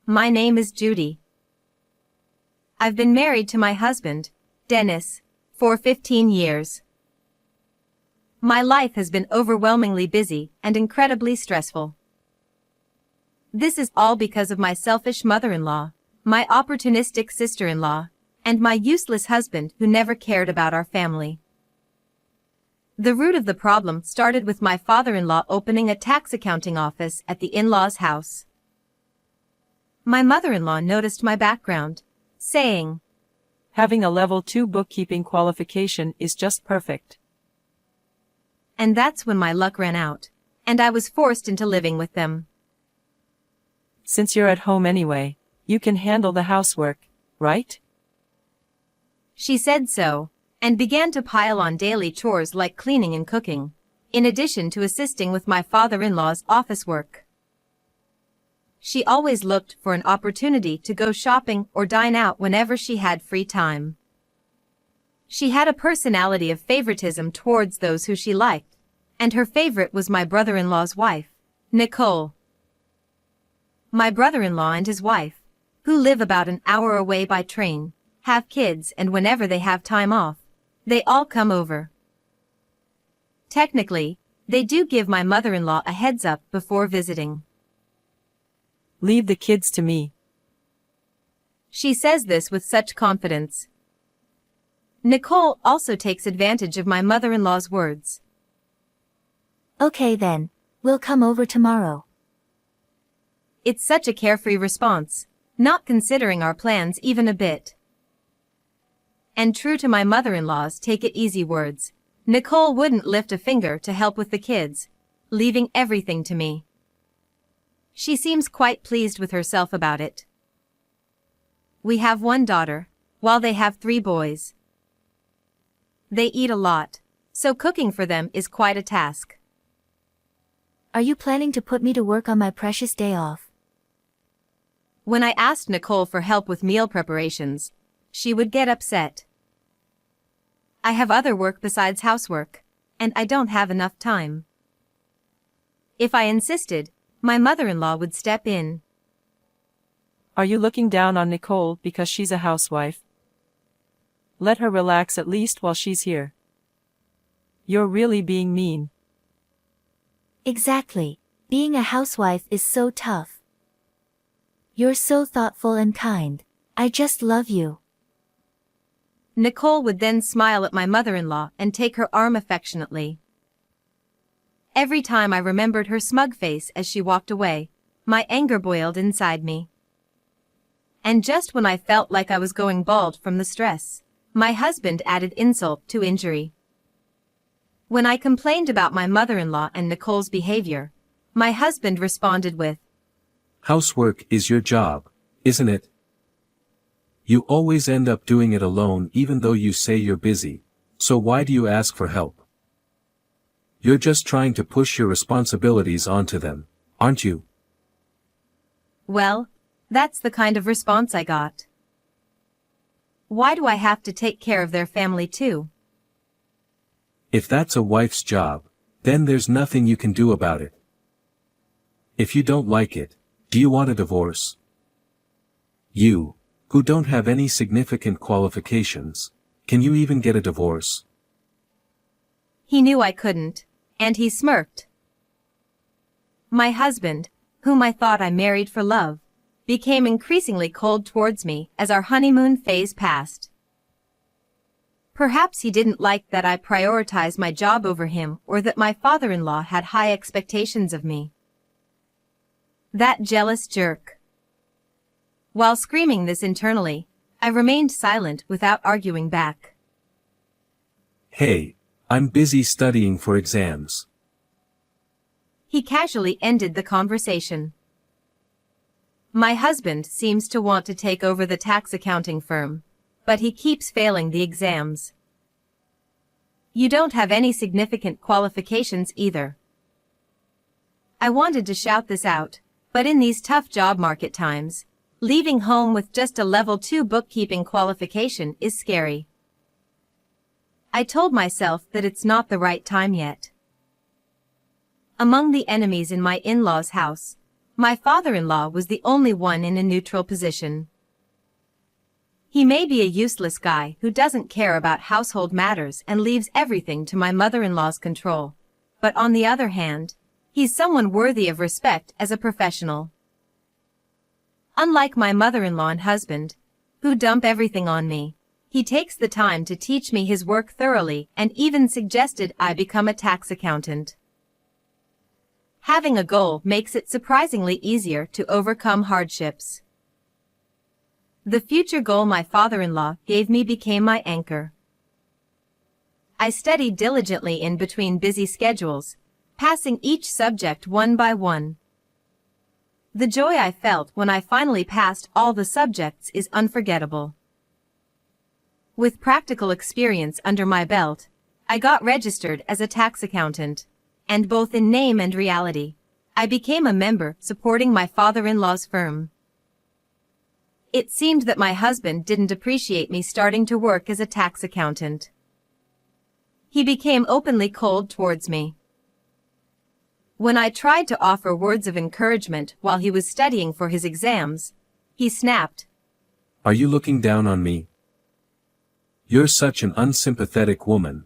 My name is Judy. I've been married to my husband, Dennis, for 15 years. My life has been overwhelmingly busy and incredibly stressful. This is all because of my selfish mother-in-law, my opportunistic sister-in-law, and my useless husband who never cared about our family. The root of the problem started with my father-in-law opening a tax accounting office at the in-laws' house. My mother-in-law noticed my background, saying, "Having a level 2 bookkeeping qualification is just perfect." And that's when my luck ran out, and I was forced into living with them. "Since you're at home anyway, you can handle the housework, right?" She said so, and began to pile on daily chores like cleaning and cooking, in addition to assisting with my father-in-law's office work. She always looked for an opportunity to go shopping or dine out whenever she had free time. She had a personality of favoritism towards those who she liked, and her favorite was my brother-in-law's wife, Nicole. My brother-in-law and his wife, who live about an hour away by train, have kids, and whenever they have time off, they all come over. Technically, they do give my mother-in-law a heads up before visiting. "Leave the kids to me." She says this with such confidence. Nicole also takes advantage of my mother-in-law's words. "Okay then, we'll come over tomorrow." It's such a carefree response, not considering our plans even a bit. And true to my mother-in-law's take-it-easy words, Nicole wouldn't lift a finger to help with the kids, leaving everything to me. She seems quite pleased with herself about it. We have one daughter, while they have 3 boys. They eat a lot, so cooking for them is quite a task. "Are you planning to put me to work on my precious day off?" When I asked Nicole for help with meal preparations, she would get upset. I have other work besides housework, and I don't have enough time. If I insisted, my mother-in-law would step in. "Are you looking down on Nicole because she's a housewife? Let her relax at least while she's here. You're really being mean." "Exactly. Being a housewife is so tough. You're so thoughtful and kind. I just love you." Nicole would then smile at my mother-in-law and take her arm affectionately. Every time I remembered her smug face as she walked away, my anger boiled inside me. And just when I felt like I was going bald from the stress, my husband added insult to injury. When I complained about my mother-in-law and Nicole's behavior, my husband responded with, "Housework is your job, isn't it? You always end up doing it alone even though you say you're busy, so why do you ask for help? You're just trying to push your responsibilities onto them, aren't you?" Well, that's the kind of response I got. Why do I have to take care of their family too? If that's a wife's job, then there's nothing you can do about it. If you don't like it, do you want a divorce? You, who don't have any significant qualifications, can you even get a divorce? He knew I couldn't, and he smirked. My husband, whom I thought I married for love, became increasingly cold towards me as our honeymoon phase passed. Perhaps he didn't like that I prioritized my job over him, or that my father-in-law had high expectations of me. That jealous jerk. While screaming this internally, I remained silent without arguing back. "Hey, I'm busy studying for exams." He casually ended the conversation. My husband seems to want to take over the tax accounting firm, but he keeps failing the exams. You don't have any significant qualifications either. I wanted to shout this out, but in these tough job market times, leaving home with just a level 2 bookkeeping qualification is scary. I told myself that it's not the right time yet. Among the enemies in my in-laws' house, My father-in-law was the only one in a neutral position. He may be a useless guy who doesn't care about household matters and leaves everything to my mother-in-law's control. But on the other hand, he's someone worthy of respect as a professional. Unlike my mother-in-law and husband, who dump everything on me, he takes the time to teach me his work thoroughly and even suggested I become a tax accountant. Having a goal makes it surprisingly easier to overcome hardships. The future goal my father-in-law gave me became my anchor. I studied diligently in between busy schedules, passing each subject one by one. The joy I felt when I finally passed all the subjects is unforgettable. With practical experience under my belt, I got registered as a tax accountant, and both in name and reality, I became a member supporting my father-in-law's firm. It seemed that my husband didn't appreciate me starting to work as a tax accountant. He became openly cold towards me. When I tried to offer words of encouragement while he was studying for his exams, he snapped, Are you looking down on me? You're such an unsympathetic woman.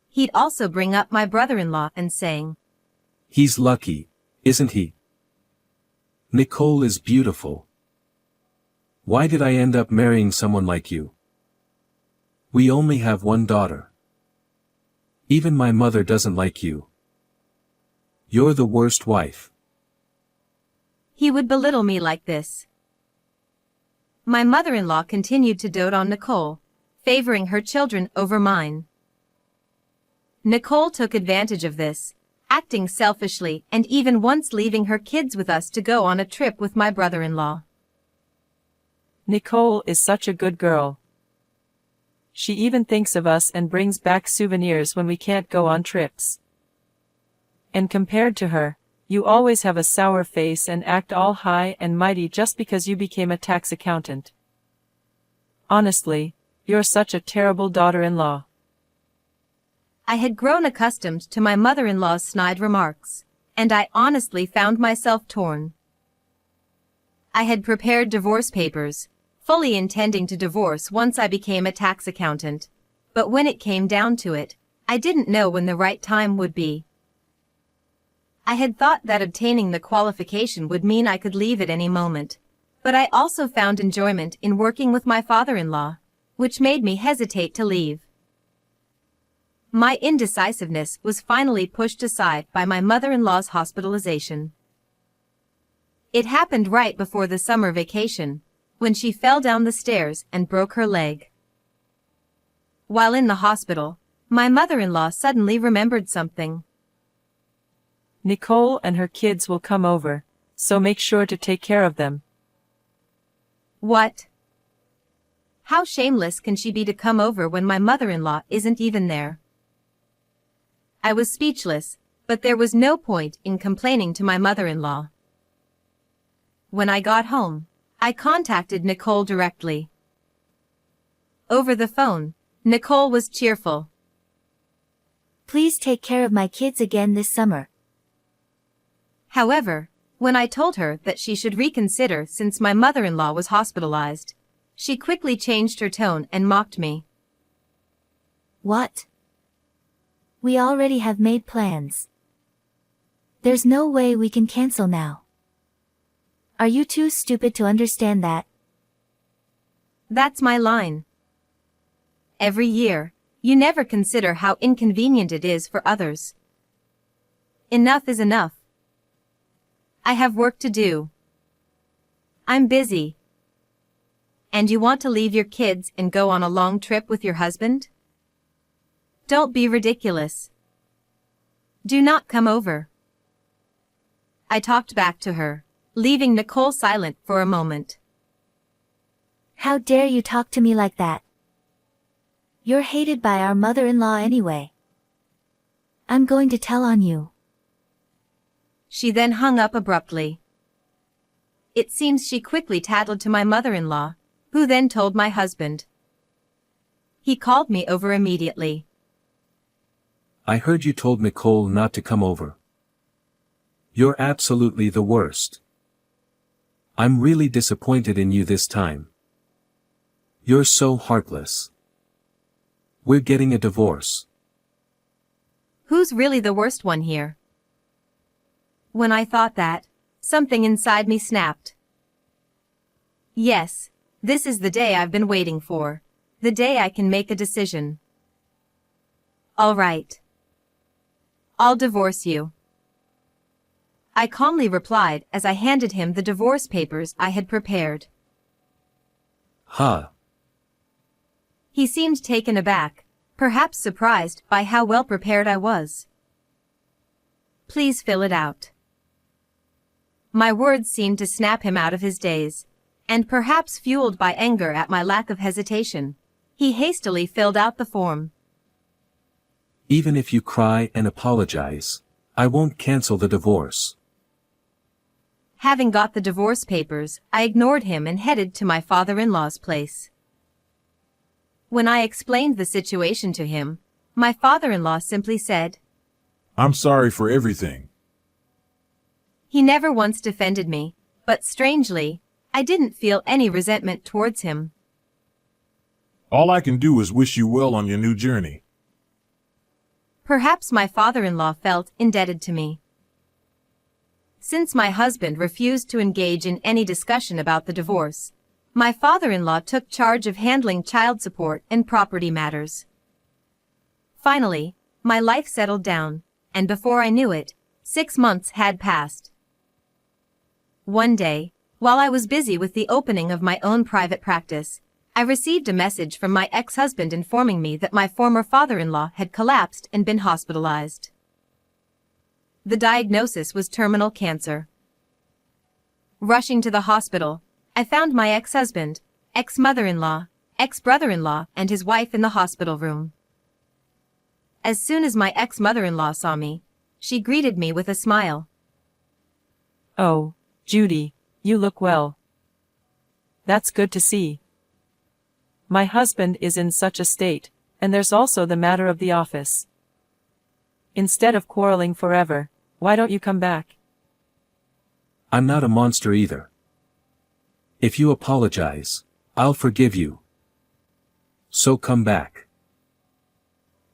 He'd also bring up my brother-in-law and saying, He's lucky, isn't he? Nicole is beautiful. Why did I end up marrying someone like you? We only have one daughter. Even my mother doesn't like you. You're the worst wife. He would belittle me like this. My mother-in-law continued to dote on Nicole, favoring her children over mine. Nicole took advantage of this, acting selfishly and even once leaving her kids with us to go on a trip with my brother-in-law. Nicole is such a good girl. She even thinks of us and brings back souvenirs when we can't go on trips. And compared to her, you always have a sour face and act all high and mighty just because you became a tax accountant. Honestly, you're such a terrible daughter-in-law. I had grown accustomed to my mother-in-law's snide remarks, and I honestly found myself torn. I had prepared divorce papers, fully intending to divorce once I became a tax accountant, but when it came down to it, I didn't know when the right time would be. I had thought that obtaining the qualification would mean I could leave at any moment, but I also found enjoyment in working with my father-in-law, which made me hesitate to leave. My indecisiveness was finally pushed aside by my mother-in-law's hospitalization. It happened right before the summer vacation, when she fell down the stairs and broke her leg. While in the hospital, my mother-in-law suddenly remembered something. Nicole and her kids will come over, so make sure to take care of them. What? How shameless can she be to come over when my mother-in-law isn't even there? I was speechless, but there was no point in complaining to my mother-in-law. When I got home, I contacted Nicole directly. Over the phone, Nicole was cheerful. Please take care of my kids again this summer. However, when I told her that she should reconsider since my mother-in-law was hospitalized, she quickly changed her tone and mocked me. What? We already have made plans. There's no way we can cancel now. Are you too stupid to understand that? That's my line. Every year, you never consider how inconvenient it is for others. Enough is enough. I have work to do. I'm busy. And you want to leave your kids and go on a long trip with your husband? Don't be ridiculous. Do not come over. I talked back to her, leaving Nicole silent for a moment. How dare you talk to me like that? You're hated by our mother-in-law anyway. I'm going to tell on you. She then hung up abruptly. It seems she quickly tattled to my mother-in-law, who then told my husband. He called me over immediately. I heard you told Nicole not to come over. You're absolutely the worst. I'm really disappointed in you this time. You're so heartless. We're getting a divorce. Who's really the worst one here? When I thought that, something inside me snapped. Yes, this is the day I've been waiting for. The day I can make a decision. All right. I'll divorce you. I calmly replied as I handed him the divorce papers I had prepared. Huh. He seemed taken aback, perhaps surprised by how well prepared I was. Please fill it out. My words seemed to snap him out of his daze, and perhaps fueled by anger at my lack of hesitation, he hastily filled out the form. Even if you cry and apologize, I won't cancel the divorce. Having got the divorce papers, I ignored him and headed to my father-in-law's place. When I explained the situation to him, my father-in-law simply said, I'm sorry for everything. He never once defended me, but strangely, I didn't feel any resentment towards him. All I can do is wish you well on your new journey. Perhaps my father-in-law felt indebted to me. Since my husband refused to engage in any discussion about the divorce, my father-in-law took charge of handling child support and property matters. Finally, my life settled down, and before I knew it, 6 months had passed. One day, while I was busy with the opening of my own private practice, I received a message from my ex-husband informing me that my former father-in-law had collapsed and been hospitalized. The diagnosis was terminal cancer. Rushing to the hospital, I found my ex-husband, ex-mother-in-law, ex-brother-in-law, and his wife in the hospital room. As soon as my ex-mother-in-law saw me, she greeted me with a smile. Oh, Judy, you look well. That's good to see. My husband is in such a state, and there's also the matter of the office. Instead of quarreling forever, why don't you come back? I'm not a monster either. If you apologize, I'll forgive you. So come back.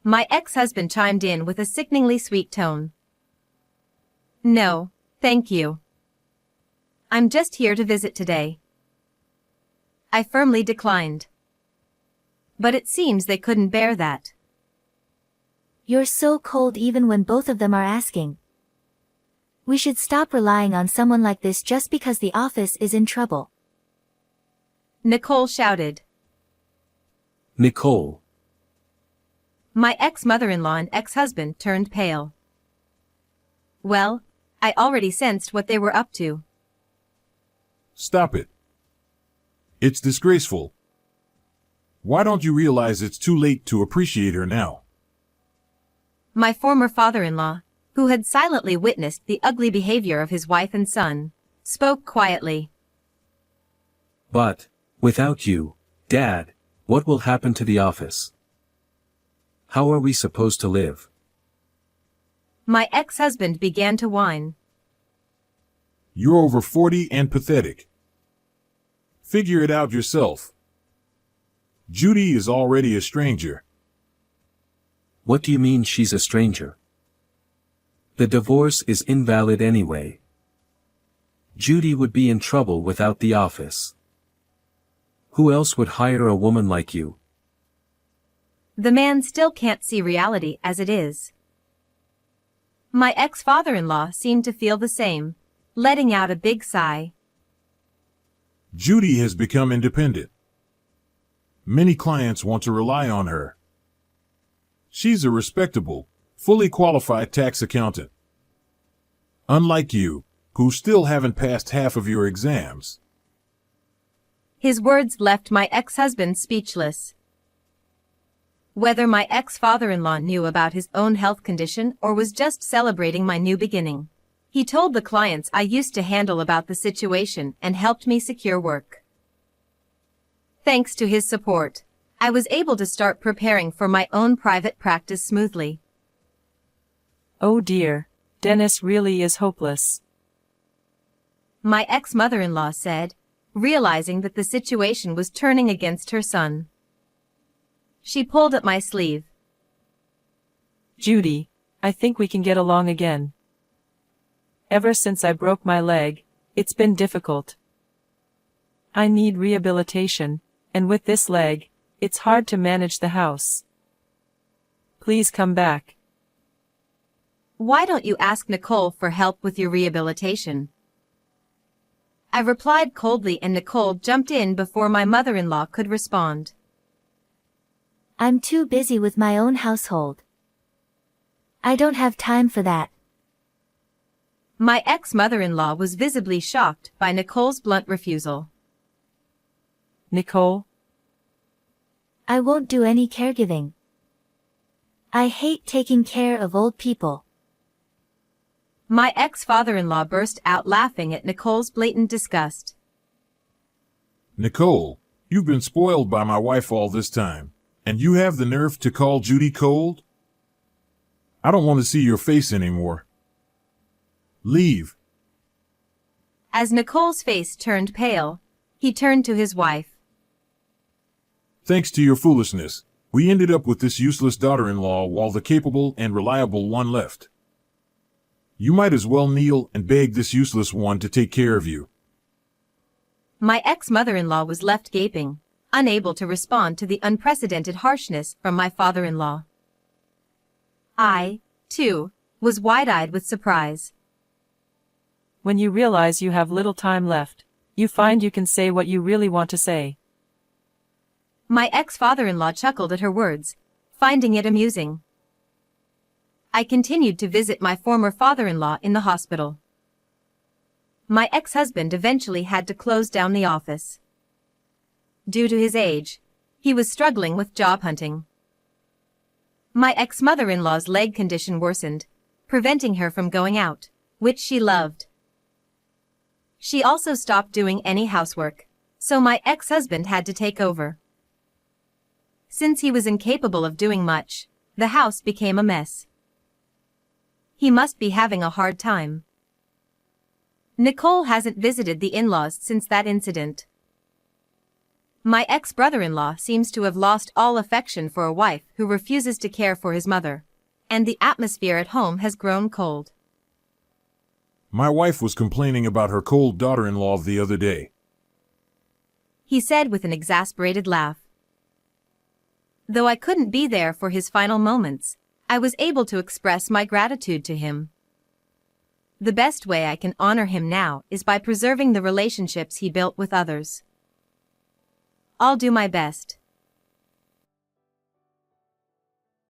My ex-husband chimed in with a sickeningly sweet tone. No, thank you. I'm just here to visit today. I firmly declined. But it seems they couldn't bear that. You're so cold even when both of them are asking. We should stop relying on someone like this just because the office is in trouble. Nicole shouted. Nicole. My ex-mother-in-law and ex-husband turned pale. Well, I already sensed what they were up to. Stop it. It's disgraceful. Why don't you realize it's too late to appreciate her now? My former father-in-law, who had silently witnessed the ugly behavior of his wife and son, spoke quietly. But, without you, Dad, what will happen to the office? How are we supposed to live? My ex-husband began to whine. You're over 40 and pathetic. Figure it out yourself. Judy is already a stranger. What do you mean she's a stranger? The divorce is invalid anyway. Judy would be in trouble without the office. Who else would hire a woman like you? The man still can't see reality as it is. My ex-father-in-law seemed to feel the same, letting out a big sigh. Judy has become independent. Many clients want to rely on her. She's a respectable, fully qualified tax accountant. Unlike you, who still haven't passed half of your exams. His words left my ex-husband speechless. Whether my ex-father-in-law knew about his own health condition or was just celebrating my new beginning, he told the clients I used to handle about the situation and helped me secure work. Thanks to his support, I was able to start preparing for my own private practice smoothly. Oh dear, Dennis really is hopeless. My ex-mother-in-law said, realizing that the situation was turning against her son. She pulled at my sleeve. Judy, I think we can get along again. Ever since I broke my leg, it's been difficult. I need rehabilitation, and with this leg, it's hard to manage the house. Please come back. Why don't you ask Nicole for help with your rehabilitation? I replied coldly, and Nicole jumped in before my mother-in-law could respond. I'm too busy with my own household. I don't have time for that. My ex-mother-in-law was visibly shocked by Nicole's blunt refusal. Nicole? I won't do any caregiving. I hate taking care of old people. My ex-father-in-law burst out laughing at Nicole's blatant disgust. Nicole, you've been spoiled by my wife all this time, and you have the nerve to call Judy cold? I don't want to see your face anymore. Leave. As Nicole's face turned pale, he turned to his wife. Thanks to your foolishness, we ended up with this useless daughter-in-law while the capable and reliable one left. You might as well kneel and beg this useless one to take care of you. My ex-mother-in-law was left gaping, unable to respond to the unprecedented harshness from my father-in-law. I, too, was wide-eyed with surprise. When you realize you have little time left, you find you can say what you really want to say. My ex-father-in-law chuckled at her words, finding it amusing. I continued to visit my former father-in-law in the hospital. My ex-husband eventually had to close down the office. Due to his age, he was struggling with job hunting. My ex-mother-in-law's leg condition worsened, preventing her from going out, which she loved. She also stopped doing any housework, so my ex-husband had to take over. Since he was incapable of doing much, the house became a mess. He must be having a hard time. Nicole hasn't visited the in-laws since that incident. My ex-brother-in-law seems to have lost all affection for a wife who refuses to care for his mother, and the atmosphere at home has grown cold. My wife was complaining about her cold daughter-in-law the other day. He said with an exasperated laugh. Though I couldn't be there for his final moments, I was able to express my gratitude to him. The best way I can honor him now is by preserving the relationships he built with others. I'll do my best.